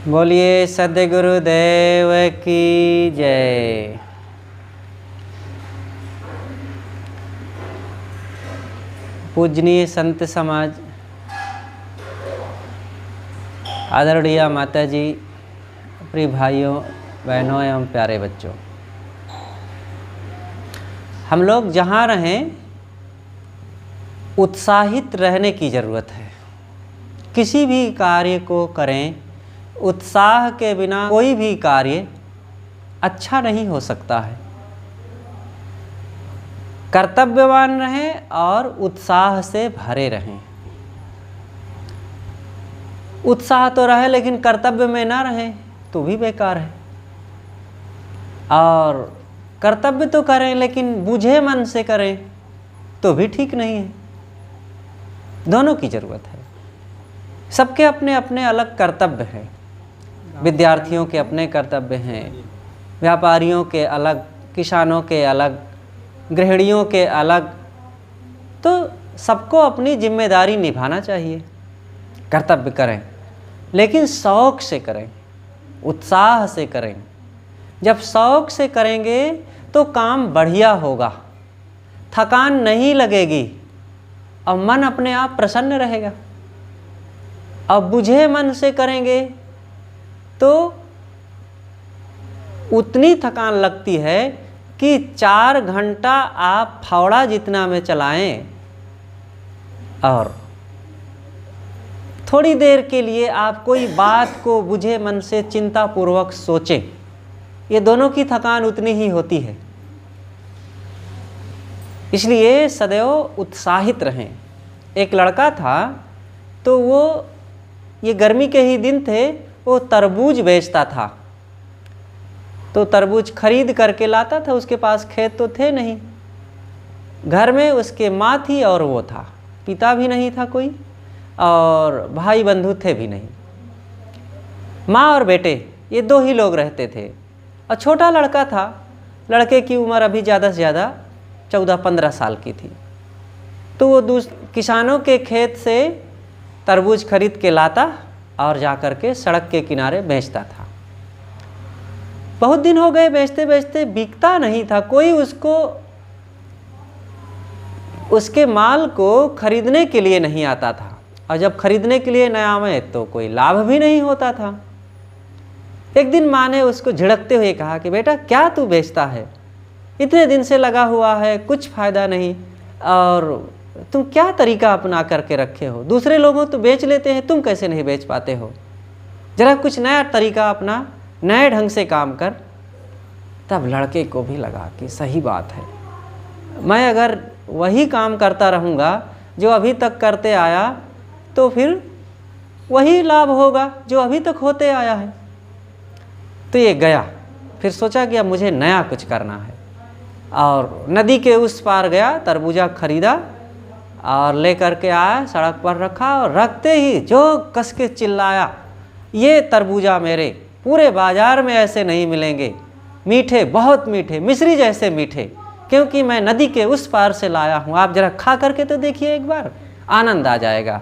बोलिए सद्गुरुदेव की जय। पूजनीय संत समाज, आदरणीय माता जी, प्रिय भाइयों बहनों एवं प्यारे बच्चों, हम लोग जहाँ रहें उत्साहित रहने की ज़रूरत है। किसी भी कार्य को करें, उत्साह के बिना कोई भी कार्य अच्छा नहीं हो सकता है। कर्तव्यवान रहें और उत्साह से भरे रहें। उत्साह तो रहे लेकिन कर्तव्य में ना रहें तो भी बेकार है, और कर्तव्य तो करें लेकिन बुझे मन से करें तो भी ठीक नहीं है। दोनों की ज़रूरत है। सबके अपने अपने अलग कर्तव्य हैं। विद्यार्थियों के अपने कर्तव्य हैं, व्यापारियों के अलग, किसानों के अलग, गृहिणियों के अलग। तो सबको अपनी जिम्मेदारी निभाना चाहिए। कर्तव्य करें लेकिन शौक़ से करें, उत्साह से करें। जब शौक़ से करेंगे तो काम बढ़िया होगा, थकान नहीं लगेगी और मन अपने आप प्रसन्न रहेगा। अब बुझे मन से करेंगे तो उतनी थकान लगती है कि 4 घंटा आप फावड़ा जितना में चलाएं और थोड़ी देर के लिए आप कोई बात को बुझे मन से चिंतापूर्वक सोचें, ये दोनों की थकान उतनी ही होती है। इसलिए सदैव उत्साहित रहें। एक लड़का था तो वो, ये गर्मी के ही दिन थे, वो तरबूज बेचता था। तो तरबूज खरीद करके लाता था। उसके पास खेत तो थे नहीं, घर में उसके माँ थी और वो था। पिता भी नहीं था कोई और भाई बंधु थे भी नहीं। माँ और बेटे ये 2 ही लोग रहते थे और छोटा लड़का था। लड़के की उम्र अभी ज़्यादा से ज़्यादा 14-15 साल की थी। तो वो किसानों के खेत से तरबूज खरीद के लाता और जा कर के सड़क के किनारे बेचता था। बहुत दिन हो गए बेचते बेचते, बिकता नहीं था। कोई उसके माल को खरीदने के लिए नहीं आता था, और जब खरीदने के लिए न आवे तो कोई लाभ भी नहीं होता था। एक दिन माँ ने उसको झिड़कते हुए कहा कि बेटा क्या तू बेचता है, इतने दिन से लगा हुआ है, कुछ फ़ायदा नहीं, और तुम क्या तरीका अपना करके रखे हो। दूसरे लोगों तो बेच लेते हैं, तुम कैसे नहीं बेच पाते हो। ज़रा कुछ नया तरीका अपना, नए ढंग से काम कर। तब लड़के को भी लगा कि सही बात है, मैं अगर वही काम करता रहूँगा जो अभी तक करते आया तो फिर वही लाभ होगा जो अभी तक होते आया है। तो ये गया, फिर सोचा कि अब मुझे नया कुछ करना है, और नदी के उस पार गया, तरबूजा खरीदा और ले करके आया, सड़क पर रखा, और रखते ही जो कस के चिल्लाया, ये तरबूजा मेरे पूरे बाज़ार में ऐसे नहीं मिलेंगे, मीठे, बहुत मीठे, मिश्री जैसे मीठे, क्योंकि मैं नदी के उस पार से लाया हूँ। आप ज़रा खा करके तो देखिए, एक बार आनंद आ जाएगा।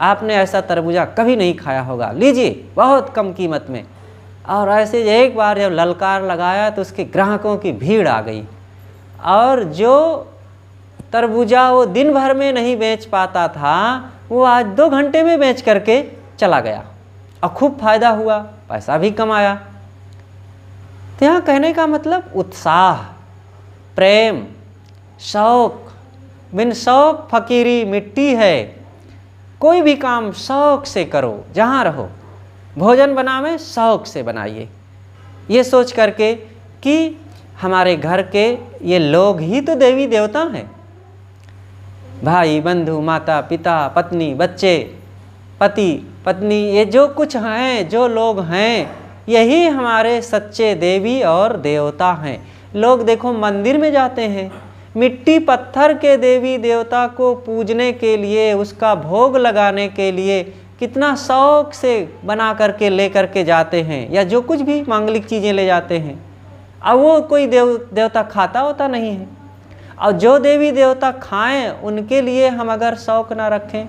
आपने ऐसा तरबूजा कभी नहीं खाया होगा, लीजिए बहुत कम कीमत में। और ऐसे एक बार जब ललकार लगाया तो उसके ग्राहकों की भीड़ आ गई, और जो तरबूजा वो दिन भर में नहीं बेच पाता था वो आज 2 घंटे में बेच करके चला गया, और खूब फायदा हुआ, पैसा भी कमाया। तो यहाँ कहने का मतलब उत्साह, प्रेम, शौक़। बिन शौक़ फकीरी मिट्टी है। कोई भी काम शौक़ से करो, जहाँ रहो। भोजन बनावे शौक़ से बनाइए, ये सोच करके कि हमारे घर के ये लोग ही तो देवी देवता हैं। भाई बंधु, माता पिता, पत्नी, बच्चे, पति पत्नी, ये जो कुछ हैं, जो लोग हैं, यही हमारे सच्चे देवी और देवता हैं। लोग देखो मंदिर में जाते हैं, मिट्टी पत्थर के देवी देवता को पूजने के लिए, उसका भोग लगाने के लिए कितना शौक़ से बना करके ले करके जाते हैं, या जो कुछ भी मांगलिक चीज़ें ले जाते हैं। अब वो कोई देवता खाता होता नहीं है, और जो देवी देवता खाएं उनके लिए हम अगर शौक़ ना रखें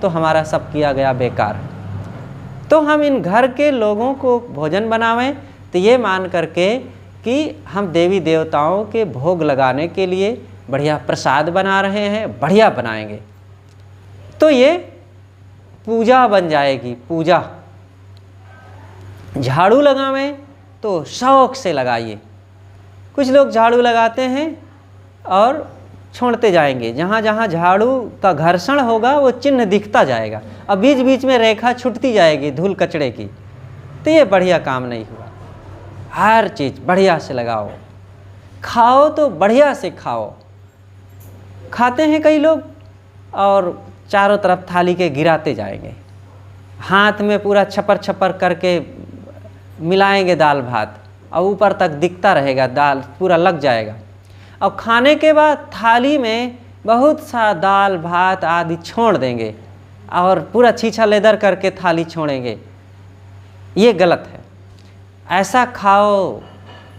तो हमारा सब किया गया बेकार है। तो हम इन घर के लोगों को भोजन बनावें तो ये मान करके कि हम देवी देवताओं के भोग लगाने के लिए बढ़िया प्रसाद बना रहे हैं, बढ़िया बनाएंगे तो ये पूजा बन जाएगी। पूजा झाड़ू लगावें तो शौक से लगाइए। कुछ लोग झाड़ू लगाते हैं और छोड़ते जाएंगे, जहाँ जहाँ झाड़ू का घर्षण होगा वो चिन्ह दिखता जाएगा और बीच बीच में रेखा छूटती जाएगी धूल कचड़े की, तो ये बढ़िया काम नहीं हुआ। हर चीज़ बढ़िया से लगाओ, खाओ तो बढ़िया से खाओ। खाते हैं कई लोग और चारों तरफ थाली के गिराते जाएंगे, हाथ में पूरा छपर छपर करके मिलाएंगे दाल भात और ऊपर तक दिखता रहेगा, दाल पूरा लग जाएगा। और खाने के बाद थाली में बहुत सा दाल भात आदि छोड़ देंगे और पूरा छीछा लेदर करके थाली छोड़ेंगे। ये गलत है। ऐसा खाओ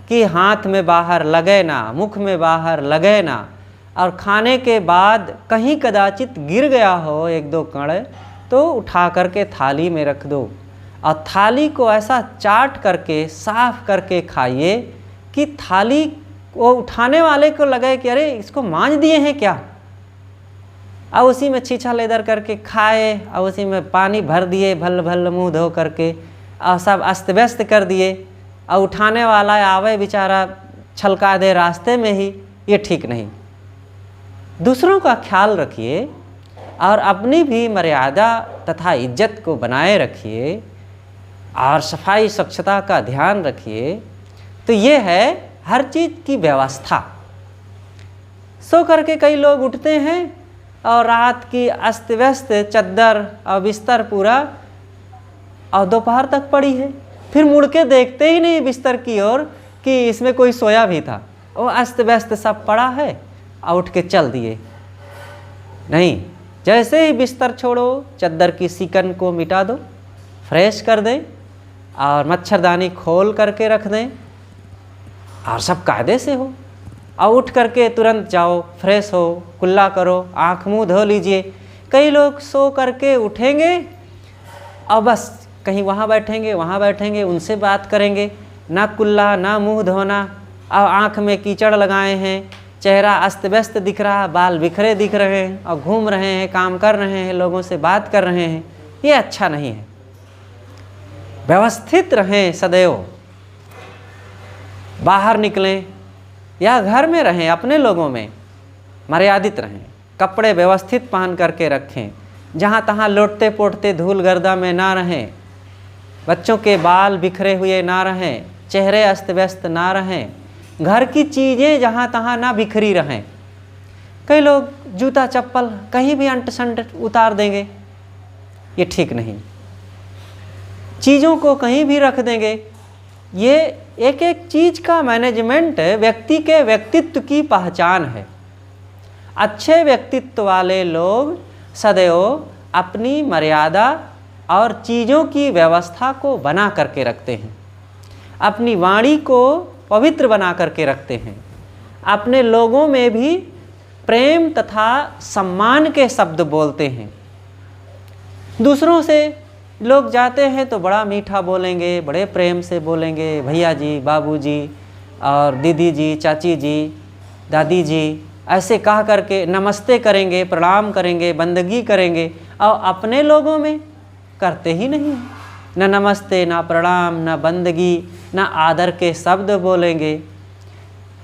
कि हाथ में बाहर लगे ना, मुख में बाहर लगे ना, और खाने के बाद कहीं कदाचित गिर गया हो एक दो कण तो उठा करके थाली में रख दो और थाली को ऐसा चाट करके साफ करके खाइए कि थाली वो उठाने वाले को लगे कि अरे इसको मांज दिए हैं क्या, और उसी में छीछा लेदर करके खाए और उसी में पानी भर दिए भल भल मुँह धो करके और सब अस्त व्यस्त कर दिए और उठाने वाला आवे बेचारा छलका दे रास्ते में ही। ये ठीक नहीं। दूसरों का ख्याल रखिए और अपनी भी मर्यादा तथा इज्जत को बनाए रखिए और सफाई स्वच्छता का ध्यान रखिए। तो ये है हर चीज़ की व्यवस्था। सो करके कई लोग उठते हैं और रात की अस्त व्यस्त चद्दर और बिस्तर पूरा और दोपहर तक पड़ी है, फिर मुड़ के देखते ही नहीं बिस्तर की ओर कि इसमें कोई सोया भी था। वो अस्त व्यस्त सब पड़ा है और उठ के चल दिए। नहीं, जैसे ही बिस्तर छोड़ो चद्दर की सिकन को मिटा दो, फ्रेश कर दें और मच्छरदानी खोल करके रख दें और सब कायदे से हो। और उठ करके तुरंत जाओ, फ्रेश हो, कुल्ला करो, आँख मुँह धो लीजिए। कई लोग सो करके उठेंगे और बस कहीं वहाँ बैठेंगे, उनसे बात करेंगे, ना कुल्ला ना मुँह धोना और आँख में कीचड़ लगाए हैं, चेहरा अस्त व्यस्त दिख रहा, बाल बिखरे दिख रहे हैं और घूम रहे हैं, काम कर रहे हैं, लोगों से बात कर रहे हैं। ये अच्छा नहीं है। व्यवस्थित रहें सदैव। बाहर निकलें या घर में रहें, अपने लोगों में मर्यादित रहें, कपड़े व्यवस्थित पहन करके रखें, जहाँ तहाँ लौटते पोटते धूल गर्दा में ना रहें, बच्चों के बाल बिखरे हुए ना रहें, चेहरे अस्त व्यस्त ना रहें, घर की चीज़ें जहाँ तहाँ ना बिखरी रहें। कई लोग जूता चप्पल कहीं भी अंट संट उतार देंगे, ये ठीक नहीं। चीज़ों को कहीं भी रख देंगे। ये एक एक चीज़ का मैनेजमेंट व्यक्ति के व्यक्तित्व की पहचान है। अच्छे व्यक्तित्व वाले लोग सदैव अपनी मर्यादा और चीज़ों की व्यवस्था को बना करके रखते हैं, अपनी वाणी को पवित्र बना करके रखते हैं, अपने लोगों में भी प्रेम तथा सम्मान के शब्द बोलते हैं। दूसरों से लोग जाते हैं तो बड़ा मीठा बोलेंगे, बड़े प्रेम से बोलेंगे, भैया जी, बाबू जी और दीदी जी, चाची जी, दादी जी, ऐसे कह करके नमस्ते करेंगे, प्रणाम करेंगे, बंदगी करेंगे। और अपने लोगों में करते ही नहीं, न नमस्ते, ना प्रणाम, ना बंदगी, ना आदर के शब्द बोलेंगे।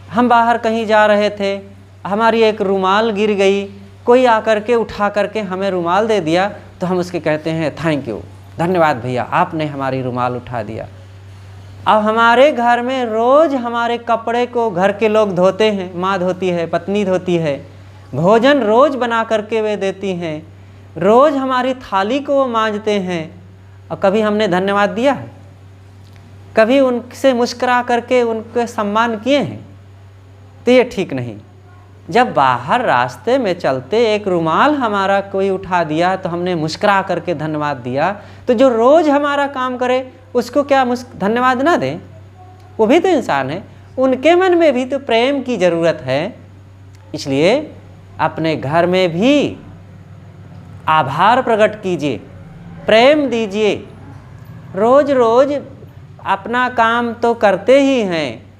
हम बाहर कहीं जा रहे थे, हमारी एक रुमाल गिर गई, कोई आकर के उठा करके हमें रुमाल दे दिया तो हम उसके कहते हैं थैंक यू, धन्यवाद भैया, आपने हमारी रुमाल उठा दिया। अब हमारे घर में रोज़ हमारे कपड़े को घर के लोग धोते हैं, माँ धोती है, पत्नी धोती है, भोजन रोज़ बना करके वे देती हैं, रोज़ हमारी थाली को वो मांजते हैं, और कभी हमने धन्यवाद दिया है? कभी उनसे मुस्कुरा करके उनके सम्मान किए हैं? तो ये ठीक नहीं। जब बाहर रास्ते में चलते एक रुमाल हमारा कोई उठा दिया तो हमने मुस्कुरा करके धन्यवाद दिया, तो जो रोज़ हमारा काम करे उसको क्या धन्यवाद ना दें? वो भी तो इंसान है, उनके मन में भी तो प्रेम की ज़रूरत है। इसलिए अपने घर में भी आभार प्रकट कीजिए, प्रेम दीजिए, रोज़ रोज़ अपना काम तो करते ही हैं,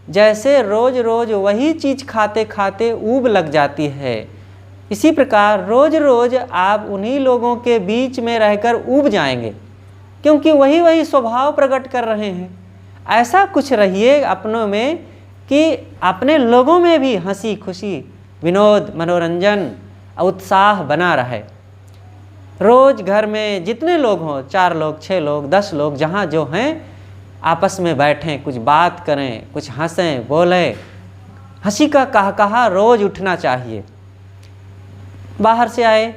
जैसे रोज़ रोज़ वही चीज़ खाते खाते ऊब लग जाती है, इसी प्रकार रोज़ रोज़ आप उन्हीं लोगों के बीच में रहकर ऊब जाएंगे, क्योंकि वही वही स्वभाव प्रकट कर रहे हैं। ऐसा कुछ रहिए अपनों में कि अपने लोगों में भी हंसी खुशी, विनोद, मनोरंजन, उत्साह बना रहे। रोज़ घर में जितने लोग हों, 4 लोग, 6 लोग, 10 लोग, जहाँ जो हैं आपस में बैठें, कुछ बात करें, कुछ हंसें बोलें। हंसी का कहा रोज़ उठना चाहिए। बाहर से आए,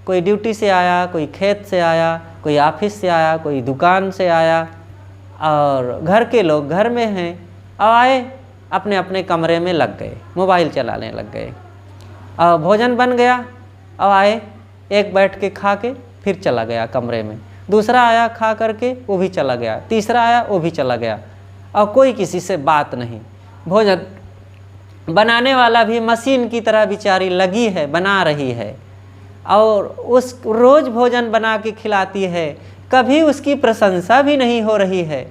कोई ड्यूटी से आया, कोई खेत से आया, कोई ऑफिस से आया, कोई दुकान से आया, और घर के लोग घर में हैं, अब आए अपने अपने कमरे में लग गए, मोबाइल चलाने लग गए। और भोजन बन गया, अब आए, एक बैठ के खा के फिर चला गया कमरे में, दूसरा आया खा करके वो भी चला गया, तीसरा आया वो भी चला गया, और कोई किसी से बात नहीं। भोजन बनाने वाला भी मशीन की तरह बेचारी लगी है, बना रही है, और उस रोज़ भोजन बना के खिलाती है, कभी उसकी प्रशंसा भी नहीं हो रही है।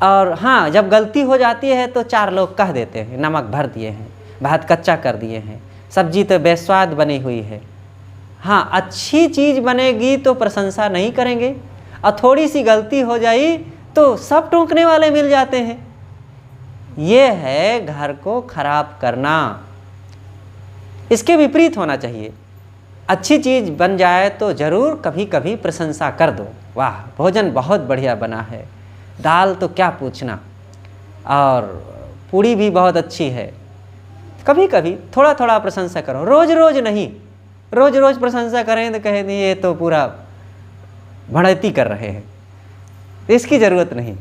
और हाँ, जब गलती हो जाती है तो 4 लोग कह देते हैं नमक भर दिए हैं, भात कच्चा कर दिए हैं, सब्जी तो बेस्वाद बनी हुई है। हाँ, अच्छी चीज़ बनेगी तो प्रशंसा नहीं करेंगे, और थोड़ी सी गलती हो जाई तो सब टोकने वाले मिल जाते हैं। ये है घर को खराब करना। इसके विपरीत होना चाहिए। अच्छी चीज़ बन जाए तो ज़रूर कभी कभी प्रशंसा कर दो, वाह भोजन बहुत बढ़िया बना है, दाल तो क्या पूछना, और पूड़ी भी बहुत अच्छी है। कभी कभी थोड़ा थोड़ा प्रशंसा करो, रोज़ रोज़ नहीं। रोज़ रोज़ प्रशंसा करें तो कहें ये तो पूरा बढ़ती कर रहे हैं, इसकी ज़रूरत नहीं।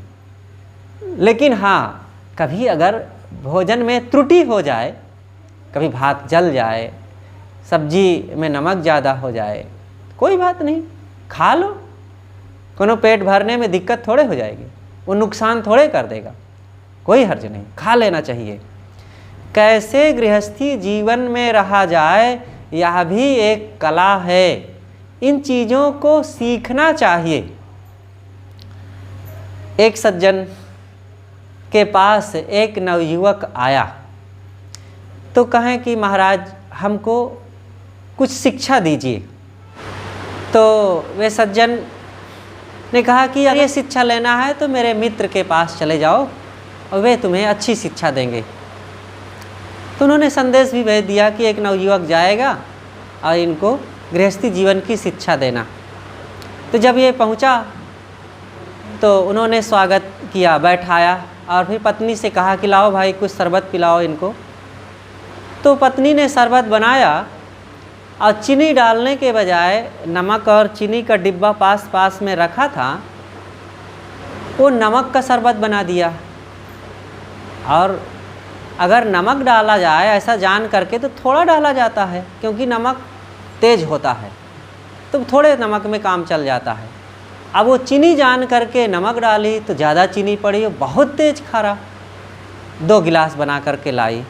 लेकिन हाँ, कभी अगर भोजन में त्रुटि हो जाए, कभी भात जल जाए, सब्जी में नमक ज़्यादा हो जाए, कोई बात नहीं, खा लो, कोनो पेट भरने में दिक्कत थोड़े हो जाएगी, वो नुकसान थोड़े कर देगा, कोई हर्ज नहीं, खा लेना चाहिए। कैसे गृहस्थी जीवन में रहा जाए, यह भी एक कला है, इन चीज़ों को सीखना चाहिए। एक सज्जन के पास एक नवयुवक आया तो कहें कि महाराज हमको कुछ शिक्षा दीजिए। तो वे सज्जन ने कहा कि अगर ये शिक्षा लेना है तो मेरे मित्र के पास चले जाओ और वे तुम्हें अच्छी शिक्षा देंगे। तो उन्होंने संदेश भी भेज दिया कि एक नवयुवक जाएगा और इनको गृहस्थी जीवन की शिक्षा देना। तो जब ये पहुंचा तो उन्होंने स्वागत किया, बैठाया, और फिर पत्नी से कहा कि लाओ भाई कुछ शरबत पिलाओ इनको। तो पत्नी ने शरबत बनाया और चीनी डालने के बजाय नमक और चीनी का डिब्बा पास पास में रखा था, वो नमक का शरबत बना दिया। और अगर नमक डाला जाए ऐसा जान करके तो थोड़ा डाला जाता है, क्योंकि नमक तेज होता है, तो थोड़े नमक में काम चल जाता है। अब वो चीनी जान करके नमक डाली तो ज़्यादा चीनी पड़ी, बहुत तेज खारा। 2 गिलास बना करके लाई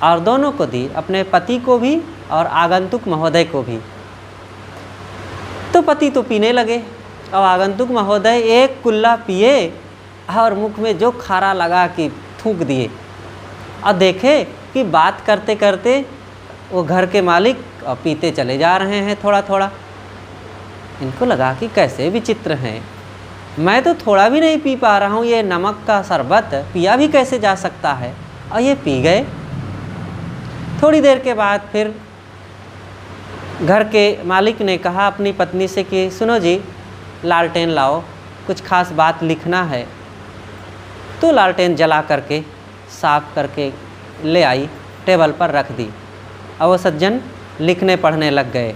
और दोनों को दी, अपने पति को भी और आगंतुक महोदय को भी। तो पति तो पीने लगे और आगंतुक महोदय एक कुल्ला पिए और मुख में जो खारा लगा कि थूक दिए। और देखे कि बात करते करते वो घर के मालिक पीते चले जा रहे हैं थोड़ा थोड़ा। इनको लगा कि कैसे विचित्र हैं, मैं तो थोड़ा भी नहीं पी पा रहा हूँ, ये नमक का शरबत पिया भी कैसे जा सकता है, और ये पी गए। थोड़ी देर के बाद फिर घर के मालिक ने कहा अपनी पत्नी से कि सुनो जी, लालटेन लाओ, कुछ खास बात लिखना है। तो लालटेन जला करके साफ करके ले आई, टेबल पर रख दी, और वो सज्जन लिखने पढ़ने लग गए।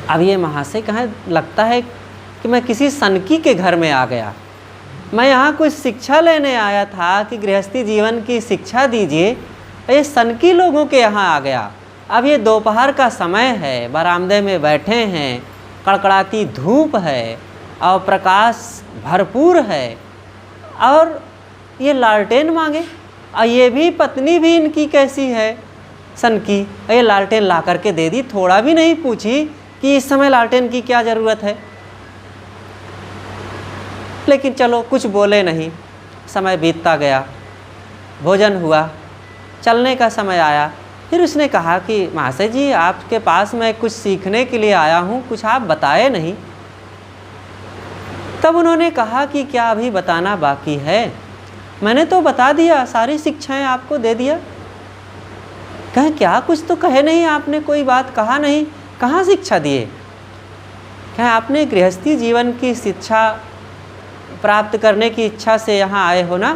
अब ये महाशय कहाँ, लगता है कि मैं किसी सनकी के घर में आ गया, मैं यहाँ कुछ शिक्षा लेने आया था कि गृहस्थी जीवन की शिक्षा दीजिए, ये सनकी लोगों के यहाँ आ गया। अब ये दोपहर का समय है, बरामदे में बैठे हैं, कड़कड़ाती धूप है और प्रकाश भरपूर है, और ये लालटेन मांगे, और ये भी पत्नी भी इनकी कैसी है, सनकी, ये लालटेन ला करके दे दी, थोड़ा भी नहीं पूछी कि इस समय लालटेन की क्या ज़रूरत है। लेकिन चलो कुछ बोले नहीं। समय बीतता गया, भोजन हुआ, चलने का समय आया। फिर उसने कहा कि महाशय जी, आपके पास मैं कुछ सीखने के लिए आया हूँ, कुछ आप बताए नहीं। तब उन्होंने कहा कि क्या अभी बताना बाकी है? मैंने तो बता दिया, सारी शिक्षाएं आपको दे दिया। कहे क्या, कुछ तो कहे नहीं आपने, कोई बात कहा नहीं, कहाँ शिक्षा दिए? कहे आपने गृहस्थी जीवन की शिक्षा प्राप्त करने की इच्छा से यहाँ आए हो ना?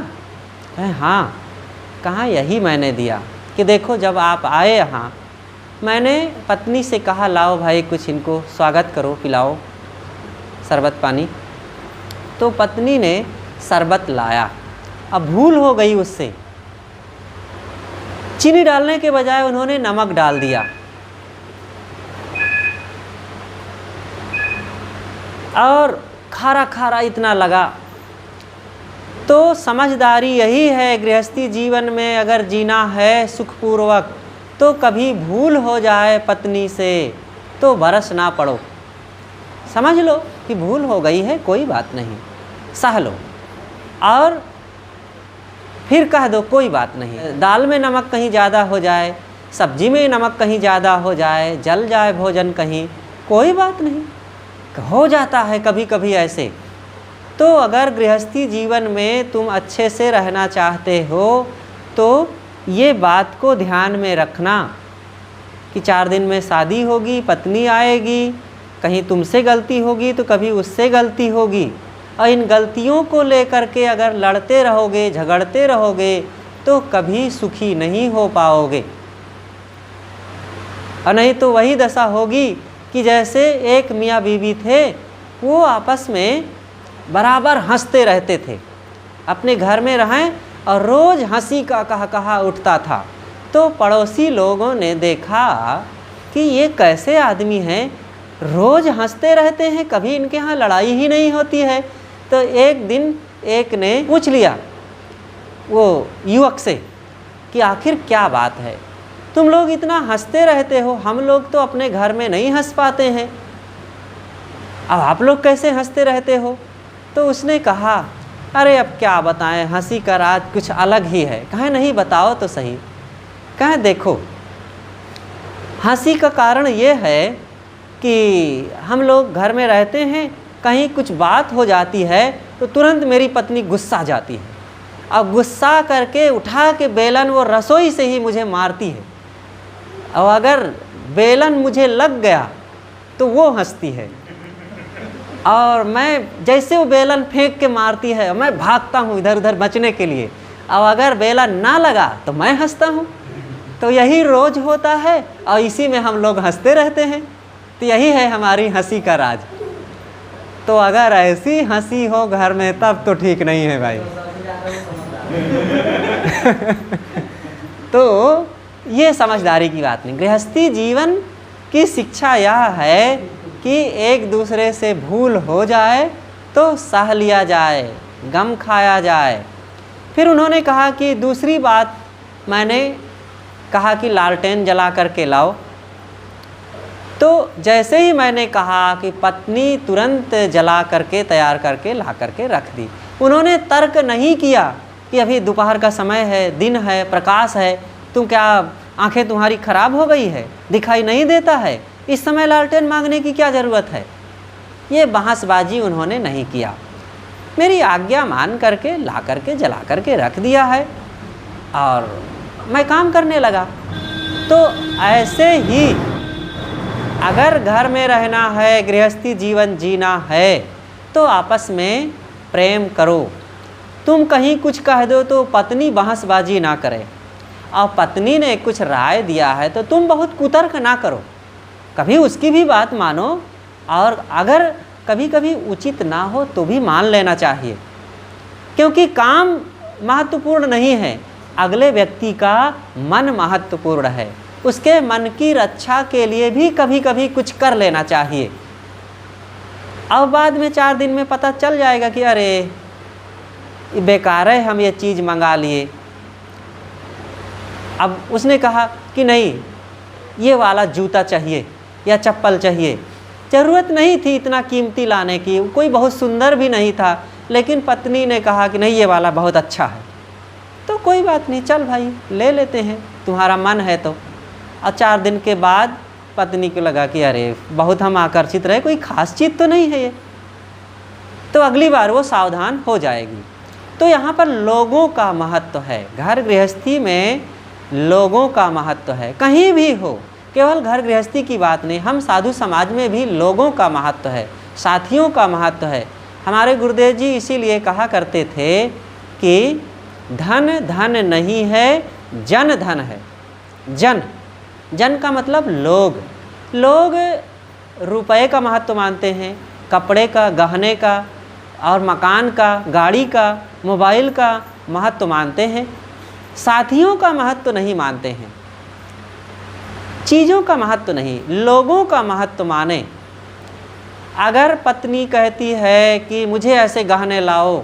कहे हाँ। कहा यही मैंने दिया कि देखो, जब आप आए यहाँ, मैंने पत्नी से कहा लाओ भाई कुछ इनको स्वागत करो, पिलाओ शरबत पानी। तो पत्नी ने शरबत लाया। अब भूल हो गई उससे, चीनी डालने के बजाय उन्होंने नमक डाल दिया और खारा खारा इतना लगा। तो समझदारी यही है, गृहस्थी जीवन में अगर जीना है सुखपूर्वक, तो कभी भूल हो जाए पत्नी से तो बरस ना पड़ो। समझ लो कि भूल हो गई है, कोई बात नहीं, सह लो और फिर कह दो कोई बात नहीं। दाल में नमक कहीं ज़्यादा हो जाए, सब्जी में नमक कहीं ज़्यादा हो जाए, जल जाए भोजन कहीं, कोई बात नहीं, हो जाता है कभी कभी ऐसे। तो अगर गृहस्थी जीवन में तुम अच्छे से रहना चाहते हो तो ये बात को ध्यान में रखना कि 4 दिन में शादी होगी, पत्नी आएगी, कहीं तुमसे गलती होगी तो कभी उससे गलती होगी, और इन गलतियों को लेकर के अगर लड़ते रहोगे, झगड़ते रहोगे तो कभी सुखी नहीं हो पाओगे। और नहीं तो वही दशा होगी कि जैसे एक मियाँ बीवी थे, वो आपस में बराबर हंसते रहते थे, अपने घर में रहें और रोज़ हंसी का कहा उठता था। तो पड़ोसी लोगों ने देखा कि ये कैसे आदमी हैं, रोज़ हंसते रहते हैं, कभी इनके यहाँ लड़ाई ही नहीं होती है। तो एक दिन एक ने पूछ लिया वो युवक से कि आखिर क्या बात है, तुम लोग इतना हंसते रहते हो, हम लोग तो अपने घर में नहीं हंस पाते हैं, अब आप लोग कैसे हंसते रहते हो? तो उसने कहा अरे अब क्या बताएं, हंसी का राज कुछ अलग ही है। कहे नहीं, बताओ तो सही। कहे देखो, हंसी का कारण ये है कि हम लोग घर में रहते हैं, कहीं कुछ बात हो जाती है तो तुरंत मेरी पत्नी गुस्सा जाती है, और गुस्सा करके उठा के बेलन वो रसोई से ही मुझे मारती है, और अगर बेलन मुझे लग गया तो वो हंसती है, और मैं जैसे वो बेलन फेंक के मारती है मैं भागता हूँ इधर उधर बचने के लिए, और अगर बेलन ना लगा तो मैं हंसता हूँ। तो यही रोज़ होता है और इसी में हम लोग हंसते रहते हैं। तो यही है हमारी हंसी का राज। तो अगर ऐसी हंसी हो घर में तब तो ठीक नहीं है भाई। तो ये समझदारी की बात नहीं। गृहस्थी जीवन की शिक्षा यह है कि एक दूसरे से भूल हो जाए तो सह लिया जाए, गम खाया जाए। फिर उन्होंने कहा कि दूसरी बात, मैंने कहा कि लालटेन जला करके लाओ। तो जैसे ही मैंने कहा कि पत्नी तुरंत जला करके तैयार करके ला करके रख दी। उन्होंने तर्क नहीं किया कि अभी दोपहर का समय है, दिन है, प्रकाश है, तुम क्या आंखें तुम्हारी खराब हो गई है, दिखाई नहीं देता है, इस समय लालटेन मांगने की क्या ज़रूरत है। ये बहसबाजी उन्होंने नहीं किया, मेरी आज्ञा मान करके ला करके जला करके रख दिया है और मैं काम करने लगा। तो ऐसे ही अगर घर में रहना है, गृहस्थी जीवन जीना है, तो आपस में प्रेम करो। तुम कहीं कुछ कह दो तो पत्नी बहसबाजी ना करे, और पत्नी ने कुछ राय दिया है तो तुम बहुत कुतर्क ना करो, कभी उसकी भी बात मानो, और अगर कभी कभी उचित ना हो तो भी मान लेना चाहिए, क्योंकि काम महत्वपूर्ण नहीं है, अगले व्यक्ति का मन महत्वपूर्ण है। उसके मन की रक्षा के लिए भी कभी कभी कुछ कर लेना चाहिए। अब बाद में 4 दिन में पता चल जाएगा कि अरे बेकार है, हम ये चीज़ मंगा लिए। अब उसने कहा कि नहीं, ये वाला जूता चाहिए या चप्पल चाहिए, ज़रूरत नहीं थी इतना कीमती लाने की, कोई बहुत सुंदर भी नहीं था, लेकिन पत्नी ने कहा कि नहीं, ये वाला बहुत अच्छा है। तो कोई बात नहीं, चल भाई ले लेते हैं, तुम्हारा मन है तो। और 4 दिन के बाद पत्नी को लगा कि अरे बहुत हम आकर्षित रहे, कोई खास चीज़ तो नहीं है ये, तो अगली बार वो सावधान हो जाएगी। तो यहाँ पर लोगों का महत्व है, घर गृहस्थी में लोगों का महत्व है। कहीं भी हो, केवल घर गृहस्थी की बात नहीं, हम साधु समाज में भी लोगों का महत्व है, साथियों का महत्व है। हमारे गुरुदेव जी इसीलिए कहा करते थे कि धन धन नहीं है, जन धन है। जन, जन का मतलब लोग। लोग रुपए का महत्व मानते हैं, कपड़े का, गहने का और मकान का, गाड़ी का, मोबाइल का महत्व मानते हैं। साथियों का महत्व नहीं मानते हैं, चीज़ों का महत्व नहीं, लोगों का महत्व माने। अगर पत्नी कहती है कि मुझे ऐसे गहने लाओ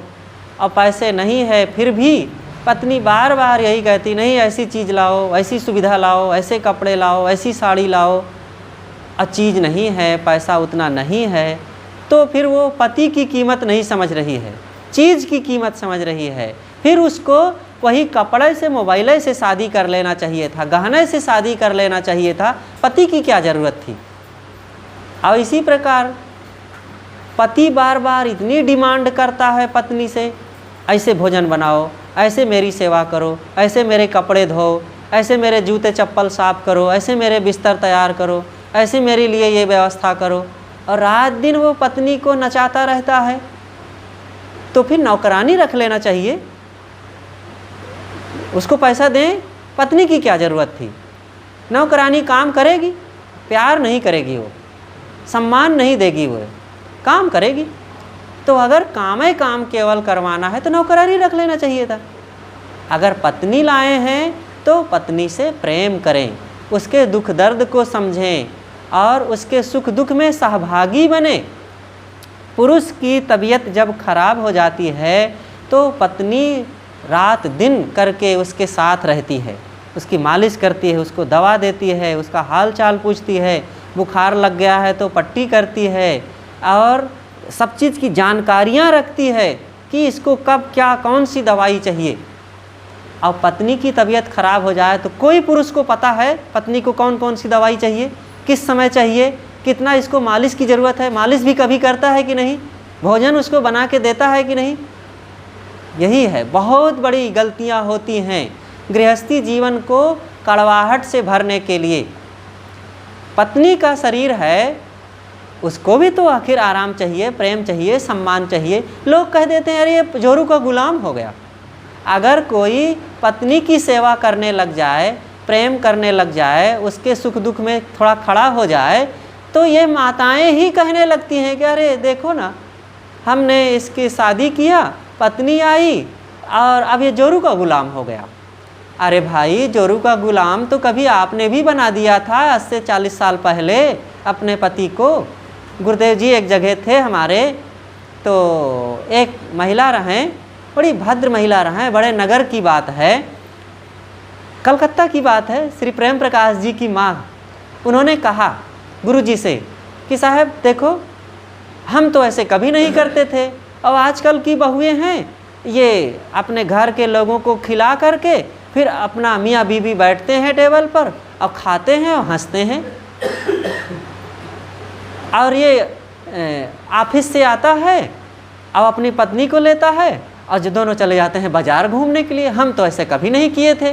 और पैसे नहीं है, फिर भी पत्नी बार बार यही कहती नहीं ऐसी चीज़ लाओ, ऐसी सुविधा लाओ, ऐसे कपड़े लाओ, ऐसी साड़ी लाओ, और चीज़ नहीं है, पैसा उतना नहीं है, तो फिर वो पति की कीमत नहीं समझ रही है, चीज़ की कीमत समझ रही है। फिर उसको वही कपड़े से, मोबाइल से शादी कर लेना चाहिए था, गहने से शादी कर लेना चाहिए था, पति की क्या ज़रूरत थी। और इसी प्रकार पति बार बार इतनी डिमांड करता है पत्नी से, ऐसे भोजन बनाओ, ऐसे मेरी सेवा करो, ऐसे मेरे कपड़े धो, ऐसे मेरे जूते चप्पल साफ करो, ऐसे मेरे बिस्तर तैयार करो, ऐसे मेरे लिए ये व्यवस्था करो, और रात दिन वो पत्नी को नचाता रहता है। तो फिर नौकरानी रख लेना चाहिए, उसको पैसा दें, पत्नी की क्या ज़रूरत थी। नौकरानी काम करेगी, प्यार नहीं करेगी, वो सम्मान नहीं देगी, वो काम करेगी। तो अगर काम केवल करवाना है तो नौकरानी रख लेना चाहिए था। अगर पत्नी लाए हैं तो पत्नी से प्रेम करें, उसके दुख दर्द को समझें और उसके सुख दुख में सहभागी बने। पुरुष की तबीयत जब खराब हो जाती है तो पत्नी रात दिन करके उसके साथ रहती है, उसकी मालिश करती है, उसको दवा देती है, उसका हाल चाल पूछती है, बुखार लग गया है तो पट्टी करती है और सब चीज़ की जानकारियाँ रखती है कि इसको कब क्या कौन सी दवाई चाहिए। और पत्नी की तबीयत खराब हो जाए तो कोई पुरुष को पता है पत्नी को कौन कौन सी दवाई चाहिए, किस समय चाहिए, कितना इसको मालिश की ज़रूरत है, मालिश भी कभी करता है कि नहीं, भोजन उसको बना के देता है कि नहीं। यही है, बहुत बड़ी गलतियाँ होती हैं गृहस्थी जीवन को कड़वाहट से भरने के लिए। पत्नी का शरीर है, उसको भी तो आखिर आराम चाहिए, प्रेम चाहिए, सम्मान चाहिए। लोग कह देते हैं अरे ये जोरू का गुलाम हो गया। अगर कोई पत्नी की सेवा करने लग जाए, प्रेम करने लग जाए, उसके सुख दुख में थोड़ा खड़ा हो जाए, तो ये माताएं ही कहने लगती हैं कि अरे देखो ना, हमने इसकी शादी किया, पत्नी आई और अब ये जोरू का गुलाम हो गया। अरे भाई, जोरू का गुलाम तो कभी आपने भी बना दिया था 80 से 40 साल पहले अपने पति को। गुरुदेव जी एक जगह थे हमारे, तो एक महिला रहें, बड़ी भद्र महिला रहें, बड़े नगर की बात है, कलकत्ता की बात है, श्री प्रेम प्रकाश जी की माँ। उन्होंने कहा गुरुजी से कि साहब देखो, हम तो ऐसे कभी नहीं करते थे, और आजकल की बहुएं हैं ये अपने घर के लोगों को खिला करके फिर अपना मियाँ बीवी बैठते हैं टेबल पर और खाते हैं और हंसते हैं। और ये ऑफिस से आता है और अपनी पत्नी को लेता है और जो दोनों चले जाते हैं बाज़ार घूमने के लिए। हम तो ऐसे कभी नहीं किए थे।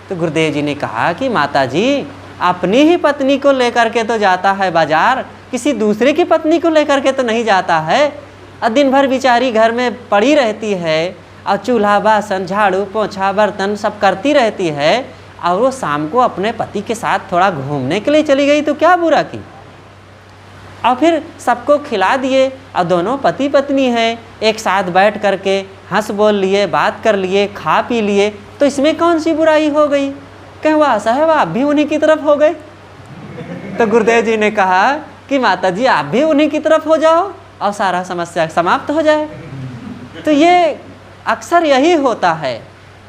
तो गुरुदेव जी ने कहा कि माता जी, अपनी ही पत्नी को लेकर के तो जाता है बाज़ार, किसी दूसरे की पत्नी को लेकर के तो नहीं जाता है। और दिन भर बेचारी घर में पड़ी रहती है और चूल्हा बासन झाड़ू पोछा बर्तन सब करती रहती है, और वो शाम को अपने पति के साथ थोड़ा घूमने के लिए चली गई तो क्या बुरा की। और फिर सबको खिला दिए और दोनों पति पत्नी हैं, एक साथ बैठ करके हंस बोल लिए, बात कर लिए, खा पी लिए, तो इसमें कौन सी बुराई हो गई। कहें वाह साहब, आप भी उन्हीं की तरफ हो गए। तो गुरुदेव जी ने कहा कि माता जी आप भी उन्हीं की तरफ हो जाओ और सारा समस्या समाप्त हो जाए। तो ये अक्सर यही होता है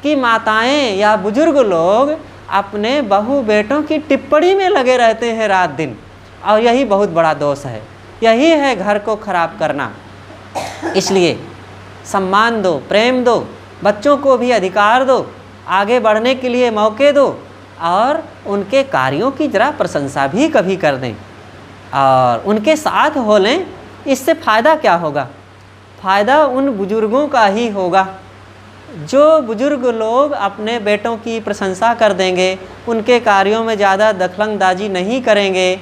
कि माताएं या बुजुर्ग लोग अपने बहू बेटों की टिप्पणी में लगे रहते हैं रात दिन, और यही बहुत बड़ा दोष है, यही है घर को खराब करना। इसलिए सम्मान दो, प्रेम दो, बच्चों को भी अधिकार दो, आगे बढ़ने के लिए मौके दो और उनके कार्यों की ज़रा प्रशंसा भी कभी कर दें और उनके साथ हो लें। इससे फ़ायदा क्या होगा? फ़ायदा उन बुज़ुर्गों का ही होगा। जो बुज़ुर्ग लोग अपने बेटों की प्रशंसा कर देंगे, उनके कार्यों में ज़्यादा दखलंदाजी नहीं करेंगे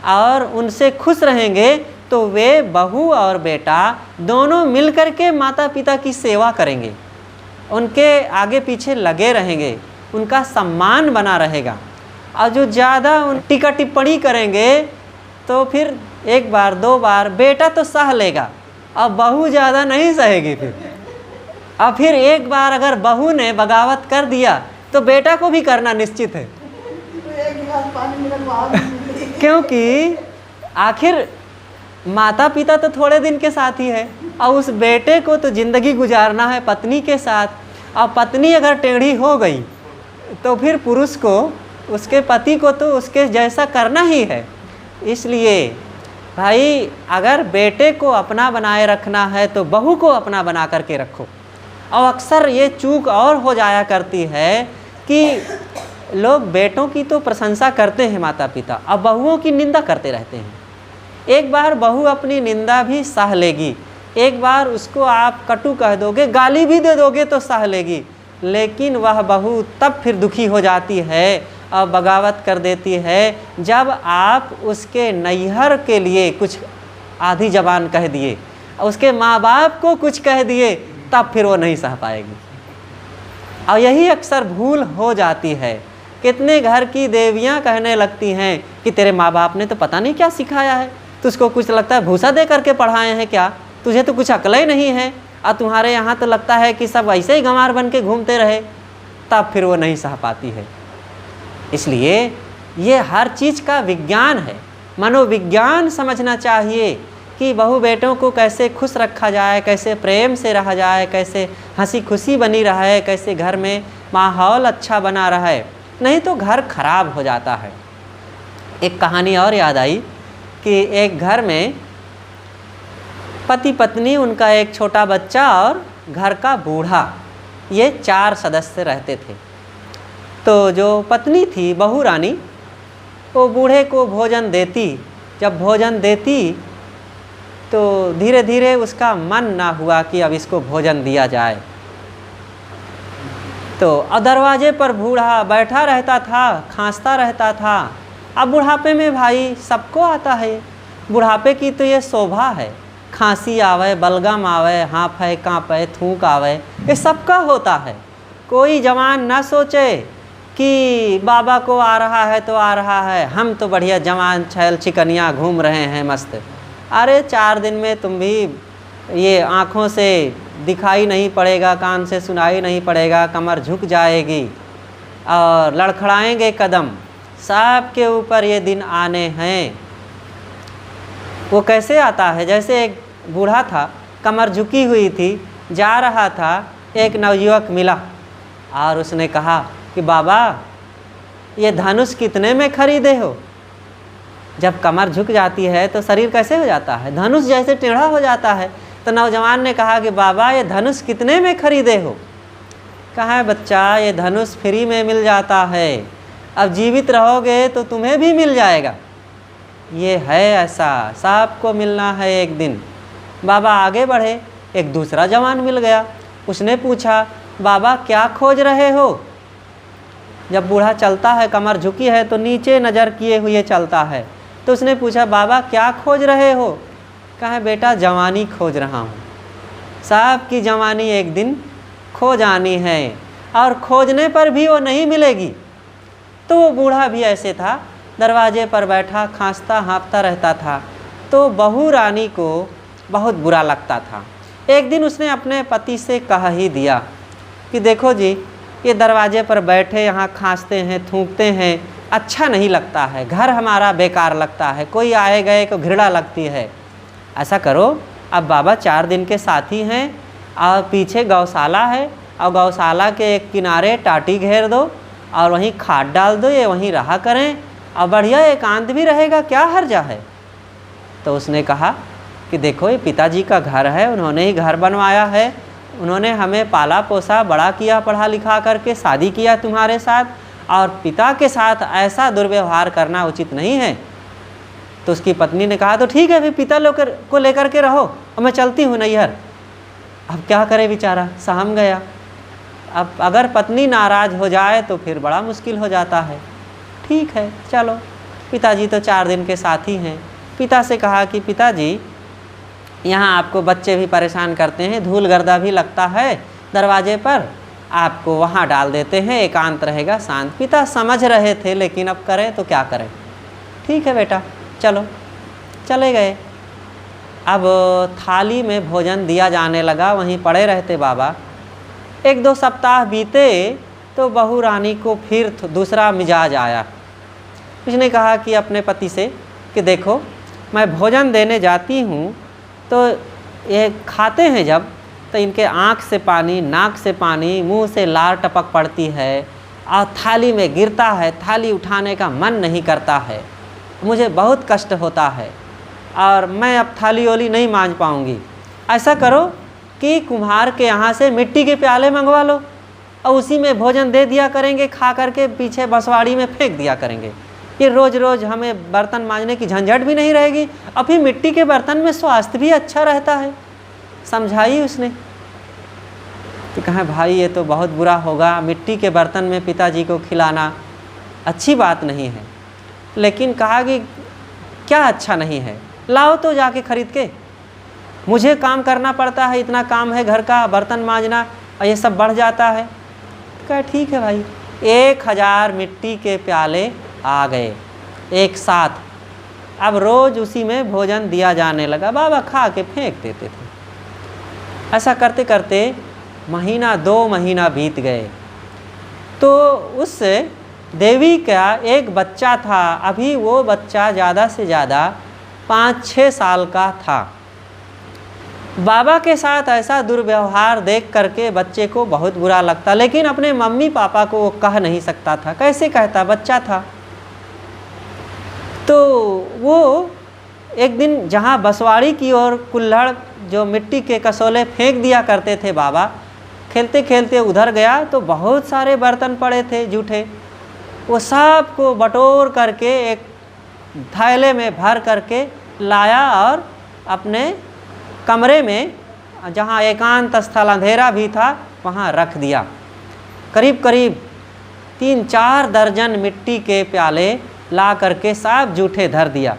और उनसे खुश रहेंगे, तो वे बहू और बेटा दोनों मिलकर के माता पिता की सेवा करेंगे, उनके आगे पीछे लगे रहेंगे, उनका सम्मान बना रहेगा। और जो ज़्यादा उन टीका टिप्पणी करेंगे तो फिर एक बार दो बार बेटा तो सह लेगा, अब बहू ज़्यादा नहीं सहेगी फिर एक बार अगर बहू ने बगावत कर दिया तो बेटा को भी करना निश्चित है। क्योंकि आखिर माता पिता तो थोड़े दिन के साथ ही है और उस बेटे को तो ज़िंदगी गुजारना है पत्नी के साथ। और पत्नी अगर टेढ़ी हो गई तो फिर पुरुष को, उसके पति को तो उसके जैसा करना ही है। इसलिए भाई अगर बेटे को अपना बनाए रखना है तो बहू को अपना बना करके रखो। और अक्सर ये चूक और हो जाया करती है कि लोग बेटों की तो प्रशंसा करते हैं माता पिता, अब बहुओं की निंदा करते रहते हैं। एक बार बहू अपनी निंदा भी सह लेगी, एक बार उसको आप कटु कह दोगे, गाली भी दे दोगे तो सह लेगी, लेकिन वह बहू तब फिर दुखी हो जाती है और बगावत कर देती है जब आप उसके नैहर के लिए कुछ आधी जबान कह दिए, उसके माँ बाप को कुछ कह दिए, तब फिर वो नहीं सह पाएगी। और यही अक्सर भूल हो जाती है। कितने घर की देवियाँ कहने लगती हैं कि तेरे माँ बाप ने तो पता नहीं क्या सिखाया है, तुझको कुछ लगता है भूसा दे करके पढ़ाए हैं क्या, तुझे तो कुछ अकल ही नहीं है, और तुम्हारे यहाँ तो लगता है कि सब ऐसे ही गंवार बन के घूमते रहे, तब फिर वो नहीं सह पाती है। इसलिए ये हर चीज़ का विज्ञान है, मनोविज्ञान समझना चाहिए कि बहू बेटों को कैसे खुश रखा जाए, कैसे प्रेम से रहा जाए, कैसे हंसी खुशी बनी रहे, कैसे घर में माहौल अच्छा बना रहे, नहीं तो घर खराब हो जाता है। एक कहानी और याद आई कि एक घर में पति पत्नी, उनका एक छोटा बच्चा और घर का बूढ़ा, ये 4 सदस्य रहते थे। तो जो पत्नी थी बहू रानी, वो बूढ़े को भोजन देती। जब भोजन देती तो धीरे धीरे उसका मन ना हुआ कि अब इसको भोजन दिया जाए। तो दरवाजे पर बूढ़ा बैठा रहता था, खांसता रहता था। अब बुढ़ापे में भाई सबको आता है, बुढ़ापे की तो ये शोभा है, खांसी आवे, बलगम आवे, हाँफे काँपे, थूक आवे, ये सबका होता है। कोई जवान ना सोचे कि बाबा को आ रहा है तो आ रहा है, हम तो बढ़िया जवान छैल चिकनिया घूम रहे हैं मस्त। अरे 4 दिन में तुम भी ये आँखों से दिखाई नहीं पड़ेगा, कान से सुनाई नहीं पड़ेगा, कमर झुक जाएगी और लड़खड़ाएंगे कदम, सब के ऊपर ये दिन आने हैं। वो कैसे आता है? जैसे एक बूढ़ा था, कमर झुकी हुई थी, जा रहा था, एक नवयुवक मिला और उसने कहा कि बाबा ये धनुष कितने में खरीदे हो? जब कमर झुक जाती है तो शरीर कैसे हो जाता है? धनुष जैसे टेढ़ा हो जाता है। तो नौजवान ने कहा कि बाबा ये धनुष कितने में खरीदे हो? कहा है बच्चा ये धनुष फ्री में मिल जाता है, अब जीवित रहोगे तो तुम्हें भी मिल जाएगा, ये है ऐसा, सबको मिलना है एक दिन। बाबा आगे बढ़े, एक दूसरा जवान मिल गया, उसने पूछा बाबा क्या खोज रहे हो? जब बूढ़ा चलता है, कमर झुकी है तो नीचे नज़र किए हुए चलता है, तो उसने पूछा बाबा क्या खोज रहे हो? कहा बेटा जवानी खोज रहा हूँ, साहब की जवानी एक दिन खो जानी है और खोजने पर भी वो नहीं मिलेगी। तो वो बूढ़ा भी ऐसे था, दरवाजे पर बैठा खांसता हाँफता रहता था। तो बहू रानी को बहुत बुरा लगता था। एक दिन उसने अपने पति से कह ही दिया कि देखो जी ये दरवाजे पर बैठे यहाँ खांसते हैं, थूकते हैं, अच्छा नहीं लगता है, घर हमारा बेकार लगता है, कोई आए गए को घृणा लगती है। ऐसा करो, अब बाबा 4 दिन के साथी हैं और पीछे गौशाला है और गौशाला के एक किनारे टाटी घेर दो और वहीं खाद डाल दो, ये वहीं रहा करें और बढ़िया एकांत भी रहेगा, क्या हर्जा है। तो उसने कहा कि देखो ये पिताजी का घर है, उन्होंने ही घर बनवाया है उन्होंने हमें पाला पोसा, बड़ा किया, पढ़ा लिखा करके शादी किया तुम्हारे साथ, और पिता के साथ ऐसा दुर्व्यवहार करना उचित नहीं है। तो उसकी पत्नी ने कहा तो ठीक है, फिर पिता को लेकर के रहो और मैं चलती हूँ नैहर। अब क्या करे बेचारा, सहम गया। अब अगर पत्नी नाराज़ हो जाए तो फिर बड़ा मुश्किल हो जाता है। ठीक है चलो, पिताजी तो 4 दिन के साथी हैं। पिता से कहा कि पिताजी, यहाँ आपको बच्चे भी परेशान करते हैं, धूल गर्दा भी लगता है दरवाजे पर, आपको वहाँ डाल देते हैं, एकांत रहेगा, शांत। पिता समझ रहे थे, लेकिन अब करें तो क्या करें। ठीक है बेटा चलो, चले गए। अब थाली में भोजन दिया जाने लगा, वहीं पड़े रहते बाबा। 1-2 सप्ताह बीते तो बहू रानी को फिर दूसरा मिजाज आया। उसने कहा कि अपने पति से कि देखो, मैं भोजन देने जाती हूँ तो ये खाते हैं जब, तो इनके आँख से पानी, नाक से पानी, मुंह से लार टपक पड़ती है और थाली में गिरता है, थाली उठाने का मन नहीं करता है, मुझे बहुत कष्ट होता है और मैं अब थाली ओली नहीं मांज पाऊँगी। ऐसा करो कि कुम्हार के यहाँ से मिट्टी के प्याले मंगवा लो और उसी में भोजन दे दिया करेंगे, खा करके पीछे बसवाड़ी में फेंक दिया करेंगे। ये रोज़ रोज़ हमें बर्तन मांजने की झंझट भी नहीं रहेगी, और फिर मिट्टी के बर्तन में स्वास्थ्य भी अच्छा रहता है। समझाई उसने। तो कहा भाई ये तो बहुत बुरा होगा, मिट्टी के बर्तन में पिताजी को खिलाना अच्छी बात नहीं है। लेकिन कहा कि क्या अच्छा नहीं है, लाओ तो जाके खरीद के, मुझे काम करना पड़ता है, इतना काम है घर का, बर्तन मांजना और ये सब बढ़ जाता है। कहा ठीक है भाई। 1000 मिट्टी के प्याले आ गए एक साथ। अब रोज़ उसी में भोजन दिया जाने लगा। बाबा खा के फेंक देते थे। ऐसा करते करते महीना 2 महीना बीत गए। तो उस देवी का एक बच्चा था, अभी वो बच्चा ज़्यादा से ज़्यादा 5-6 साल का था। बाबा के साथ ऐसा दुर्व्यवहार देख करके बच्चे को बहुत बुरा लगता, लेकिन अपने मम्मी पापा को वो कह नहीं सकता था। कैसे कहता, बच्चा था। तो वो एक दिन जहाँ बसवाड़ी की ओर कुल्हड़ जो मिट्टी के कसोले फेंक दिया करते थे बाबा, खेलते खेलते उधर गया तो बहुत सारे बर्तन पड़े थे जूठे। वो सब को बटोर करके एक थैले में भर करके लाया और अपने कमरे में, जहाँ एकांत स्थल अंधेरा भी था, वहाँ रख दिया। करीब करीब 3-4 दर्जन मिट्टी के प्याले ला करके सब जूठे धर दिया,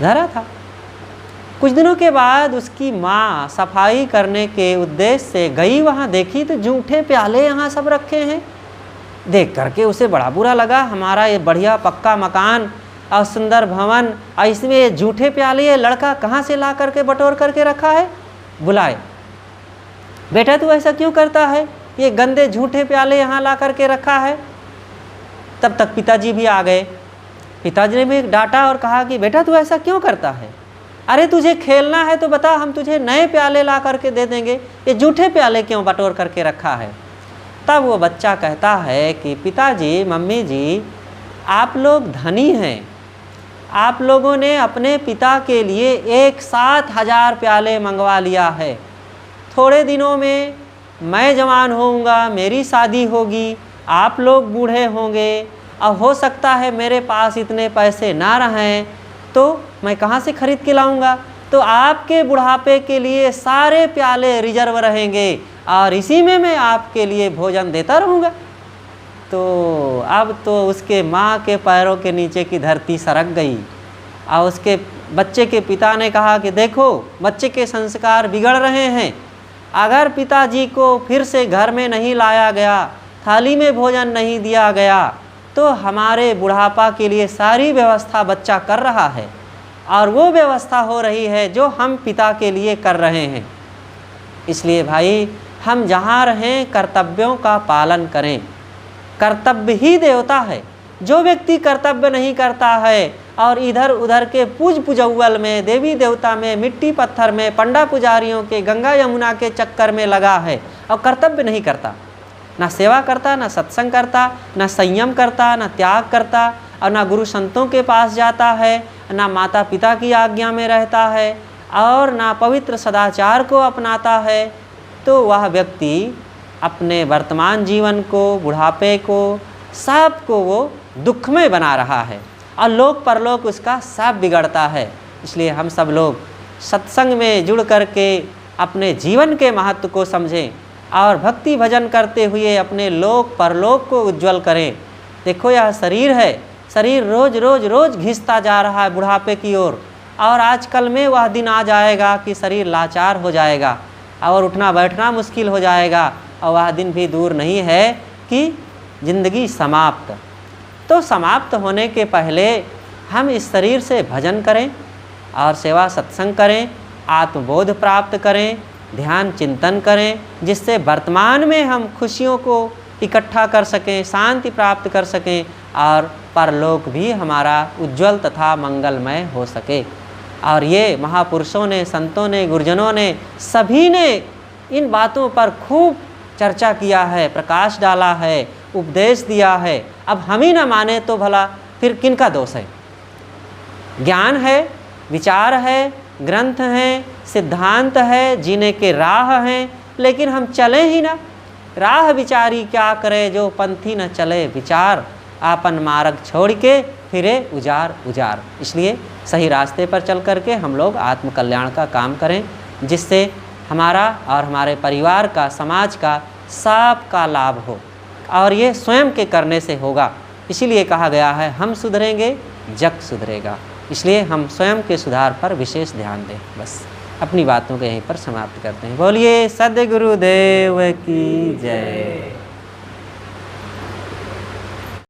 धरा था। कुछ दिनों के बाद उसकी माँ सफाई करने के उद्देश्य से गई, वहाँ देखी तो जूठे प्याले यहाँ सब रखे हैं। देख करके उसे बड़ा बुरा लगा, हमारा ये बढ़िया पक्का मकान और सुंदर भवन, और इसमें ये जूठे प्याले ये लड़का कहाँ से ला करके बटोर करके रखा है। बुलाए, बेटा तू ऐसा क्यों करता है, ये गंदे झूठे प्याले यहाँ ला करके रखा है। तब तक पिताजी भी आ गए। पिताजी ने भी डांटा और कहा कि बेटा तू ऐसा क्यों करता है, अरे तुझे खेलना है तो बता, हम तुझे नए प्याले ला करके दे देंगे, ये जूठे प्याले क्यों बटोर करके रखा है। तब वो बच्चा कहता है कि पिताजी, मम्मी जी, आप लोग धनी हैं, आप लोगों ने अपने पिता के लिए एक साथ 1000 प्याले मंगवा लिया है। थोड़े दिनों में मैं जवान होऊंगा, मेरी शादी होगी, आप लोग बूढ़े होंगे, और हो सकता है मेरे पास इतने पैसे ना रहें, तो मैं कहाँ से खरीद के लाऊंगा। तो आपके बुढ़ापे के लिए सारे प्याले रिजर्व रहेंगे और इसी में मैं आपके लिए भोजन देता रहूँगा। तो अब तो उसके माँ के पैरों के नीचे की धरती सरक गई और उसके बच्चे के पिता ने कहा कि देखो, बच्चे के संस्कार बिगड़ रहे हैं, अगर पिताजी को फिर से घर में नहीं लाया गया, थाली में भोजन नहीं दिया गया, तो हमारे बुढ़ापा के लिए सारी व्यवस्था बच्चा कर रहा है और वो व्यवस्था हो रही है जो हम पिता के लिए कर रहे हैं। इसलिए भाई, हम जहाँ रहें कर्तव्यों का पालन करें। कर्तव्य ही देवता है। जो व्यक्ति कर्तव्य नहीं करता है और इधर उधर के पूजौल में, देवी देवता में, मिट्टी पत्थर में, पंडा पुजारियों के, गंगा यमुना के चक्कर में लगा है और कर्तव्य नहीं करता, ना सेवा करता, ना सत्संग करता, ना संयम करता, ना त्याग करता, और ना गुरु संतों के पास जाता है, ना माता पिता की आज्ञा में रहता है, और ना पवित्र सदाचार को अपनाता है, तो वह व्यक्ति अपने वर्तमान जीवन को, बुढ़ापे को, सब को वो दुखमय बना रहा है और लोक परलोक उसका सब बिगड़ता है। इसलिए हम सब लोग सत्संग में जुड़ करके अपने जीवन के महत्व को समझें और भक्ति भजन करते हुए अपने लोक परलोक को उज्जवल करें। देखो यह शरीर है, शरीर रोज रोज रोज घिसता जा रहा है बुढ़ापे की ओर, और आजकल में वह दिन आ जाएगा कि शरीर लाचार हो जाएगा और उठना बैठना मुश्किल हो जाएगा, और वह दिन भी दूर नहीं है कि जिंदगी समाप्त। तो समाप्त होने के पहले हम इस शरीर से भजन करें और सेवा सत्संग करें, आत्मबोध प्राप्त करें, ध्यान चिंतन करें, जिससे वर्तमान में हम खुशियों को इकट्ठा कर सकें, शांति प्राप्त कर सकें और परलोक भी हमारा उज्जवल तथा मंगलमय हो सके। और ये महापुरुषों ने, संतों ने, गुरुजनों ने, सभी ने इन बातों पर खूब चर्चा किया है, प्रकाश डाला है, उपदेश दिया है। अब हम ही ना माने तो भला फिर किनका दोष है? ज्ञान है, विचार है, ग्रंथ हैं, सिद्धांत है, जीने के राह हैं, लेकिन हम चले ही ना। राह विचारी क्या करे जो पंथी न चले विचार, आपन मार्ग छोड़ के फिरे उजार उजार। इसलिए सही रास्ते पर चल करके हम लोग आत्म कल्याण का काम करें, जिससे हमारा और हमारे परिवार का, समाज का, सबका लाभ हो। और ये स्वयं के करने से होगा। इसीलिए कहा गया है हम सुधरेंगे जग सुधरेगा। इसलिए हम स्वयं के सुधार पर विशेष ध्यान दें। बस अपनी बातों को यहीं पर समाप्त करते हैं। बोलिए सद्गुरुदेव की जय।